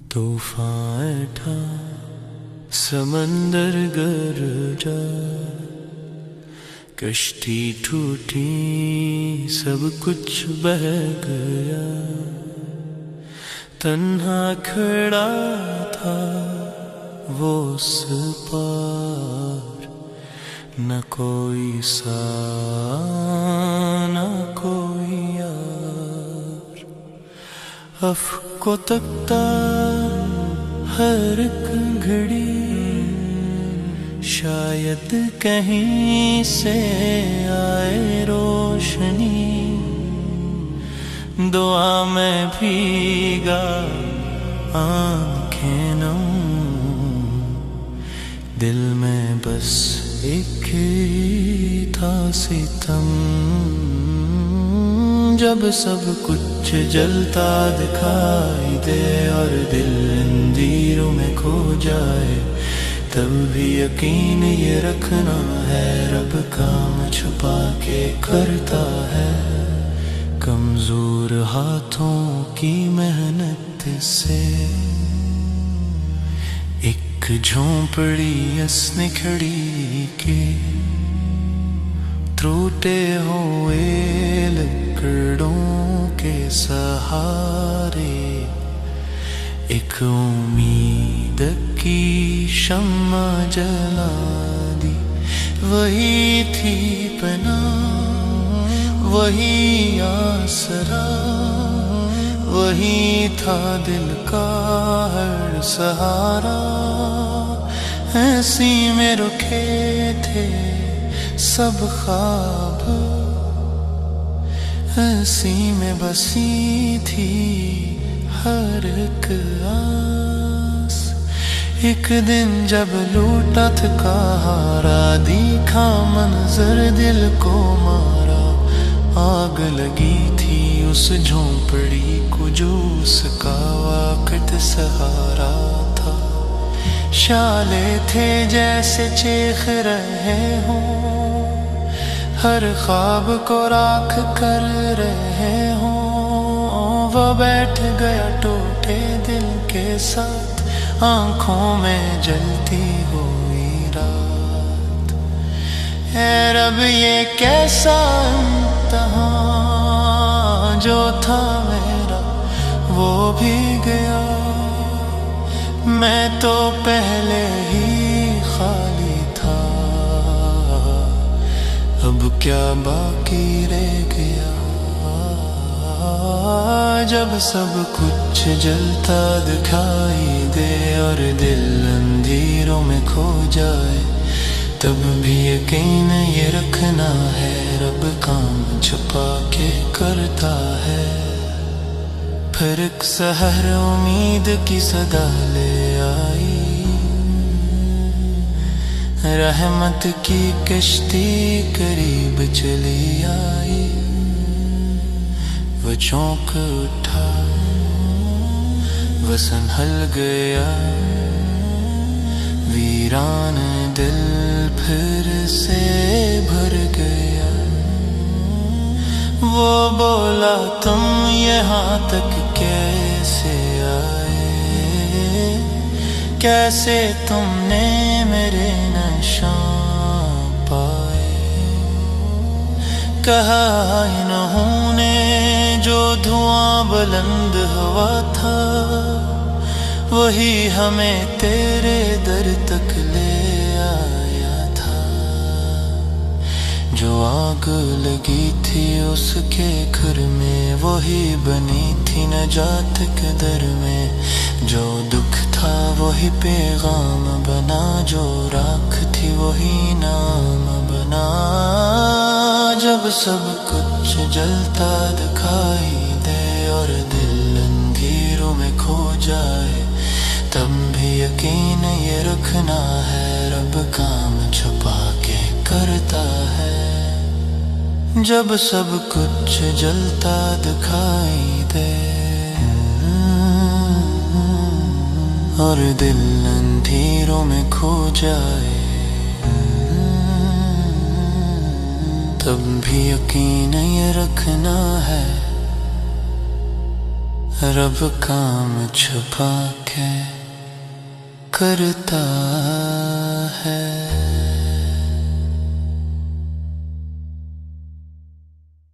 طوفان اٹھا سمندر گرجا، کشتی ٹوٹی سب کچھ بہہ گیا، تنہا کھڑا تھا وہ اس پار، نہ کوئی سایہ نہ کوئی یار، افق کو تکتا ہر ایک گھڑی، شاید کہیں سے آئے روشنی، دعا میں بھیگا آنکھیں نم، دل میں بس ایک ہی تھا ستم، جب سب کچھ جلتا دکھائی دے اور دل اندھیروں میں کھو جائے، تب بھی یقین یہ رکھنا ہے رب کام چھپا کے کرتا ہے، کمزور ہاتھوں کی محنت سے ایک جھونپڑی اس نے کھڑی کی، ٹوٹے ہوئے لکڑوں کے سہارے ایک امید کی شمع جلا دی، وہی تھی پناہ وہی آسرا، وہی تھا دل کا ہر سہارا، ایسی میں رکھے تھے سب خواب، ایسی میں بسی تھی ہر ایک آس، ایک دن جب لوٹا تھکا ہارا، دیکھا منظر دل کو مارا، آگ لگی تھی اس جھونپڑی کو جو اس کا وقت سہارا تھا، شالے تھے جیسے چیخ رہے ہوں، ہر خواب کو راکھ کر رہے ہوں، وہ بیٹھ گیا ٹوٹے دل کے ساتھ، آنکھوں میں جلتی ہوئی رات، اے رب یہ کیسا امتحان، جو تھا میرا وہ بھی گیا، میں تو پہلے ہی خالی تھا، اب کیا باقی رہ گیا، جب سب کچھ جلتا دکھائی دے اور دل اندھیروں میں کھو جائے، تب بھی یقین یہ رکھنا ہے رب کام چھپا کے کرتا ہے، پھر ایک سحر امید کی صدا لے آئی، رحمت کی کشتی قریب چلی آئی، وہ چونک اٹھا وہ سنبھل گیا، ویران دل پھر سے بھر گیا، وہ بولا تم یہاں تک کیسے آئے، کیسے تم نے میرے نشان پائے، کہا انہوں نے جو دھواں بلند ہوا تھا، وہی ہمیں تیرے در تک لے آیا تھا، جو آگ لگی تھی اس کے گھر میں وہی بنی تھی نجات کے در میں، جو دکھ تھا وہی پیغام بنا، جو راکھ تھی وہی نام بنا، جب سب کچھ جلتا دکھائی دے اور دل اندھیروں میں کھو جائے، تب بھی یقین یہ رکھنا ہے رب کام چھپا کے کرتا ہے، جب سب کچھ جلتا دکھائی دے اور دل اندھیروں میں کھو جائے، تب بھی یقین یہ رکھنا ہے، رب کام چھپا کے کرتا ہے۔